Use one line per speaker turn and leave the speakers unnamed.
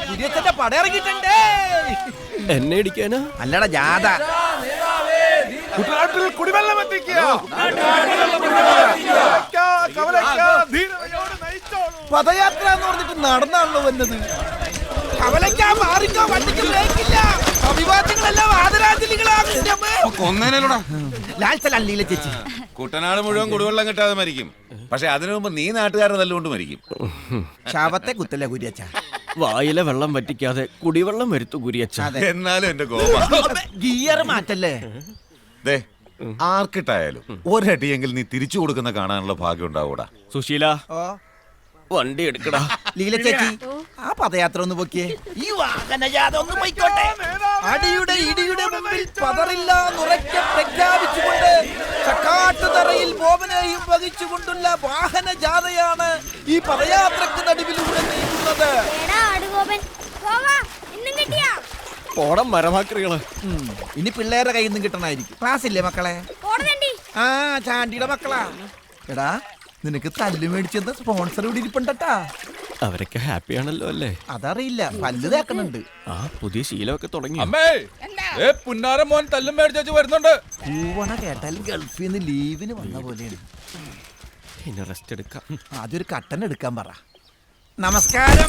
കുര്യച്ചന്റെ പടയിറങ്ങിട്ടുണ്ടേ.
എന്നെ ഇടിക്കാനാ?
അല്ലടാ ജാഥ.
കുട്ടനാട്ടിൽ കുടിവെള്ളം എത്തിക്കുക.
പദയാത്ര എന്ന് പറഞ്ഞിട്ട് നടന്നാണല്ലോ വന്നത്. കവലയ്ക്കാൻ മാറിക്കോ, വണ്ടിക്ക് ബ്രേക്കില്ല. അഭിവാദ്യങ്ങളെല്ലാം ആദരാഞ്ജലികളാണ്. ലാൽസലല്ലീല ചേച്ചി.
കുട്ടനാട് മുഴുവൻ കുടിവെള്ളം കിട്ടാതെ മരിക്കും. പക്ഷെ അതിനു മുമ്പ് നീ നാട്ടുകാരെ നല്ലുകൊണ്ട് മരിക്കും.
ശാപത്തെ കുത്തല്ല കുര്യച്ച.
വായിലെ വെള്ളം വറ്റിക്കാതെ കുടിവെള്ളം വരുത്തു കുര്യച്ച.
എന്നാലും എന്റെ ഗോപ
ഗിയർ മാറ്റല്ലേ.
ദേ, ആർക്കിട്ടായാലും ഒരടിയെങ്കിൽ നീ തിരിച്ചു കൊടുക്കുന്ന കാണാനുള്ള ഭാഗ്യം ഉണ്ടാവൂടാ.
സുശീല, വണ്ടി എടുക്കടാ.
ലീല ചേച്ചി, ആ പദയാത്ര ഒന്ന് പൊക്കിയേ. ഈ വാഹനജാഥ ഒന്ന് പോയിക്കോട്ടെ. അടിയുടെ ഇടിയുടെ മുമ്പിൽ പതറില്ലാന്നുറക്കെ പ്രഖ്യാപിച്ചുകൊണ്ട് ചക്കാട്ടുതറയിൽ ബോബനെയും വഹിച്ചുകൊണ്ടുള്ള വാഹനജാഥയാണ് ഈ പദയാത്രക്ക് നടുവിലൂടെ നീങ്ങുന്നത്.
പോടം മരമാക്രികള്.
ഇനി പിള്ളേരുടെ കയ്യിൽ നിന്നും കിട്ടണായിരിക്കും. ക്ലാസ് ഇല്ലേ മക്കളെ? ആ, ചാണ്ടിയുടെ മക്കളാ. എടാ, നിനക്ക് തല്ല് മേടിച്ചെന്ന സ്പോൺസർ ഇവിടെ ഇരിപ്പുണ്ടട്ടാ.
അവരൊക്കെ ഹാപ്പിയാണല്ലോ അല്ലേ?
അതറിയില്ല, പല്ല് തേക്കണുണ്ട്.
ആ, പുതിയ ശീലമൊക്കെ തുടങ്ങി.
പുന്നാരം മോൻ തല്ലും മേടിച്ചു വരുന്നുണ്ട്.
പൂവണ കേട്ടാൽ ഗൾഫിൽ നിന്ന് ലീവിന് വന്ന പോലെയാണ്.
ഇനി റെസ്റ്റ് എടുക്കാം.
ആദ്യം ഒരു കട്ടൻ എടുക്കാൻ പറ. നമസ്കാരം.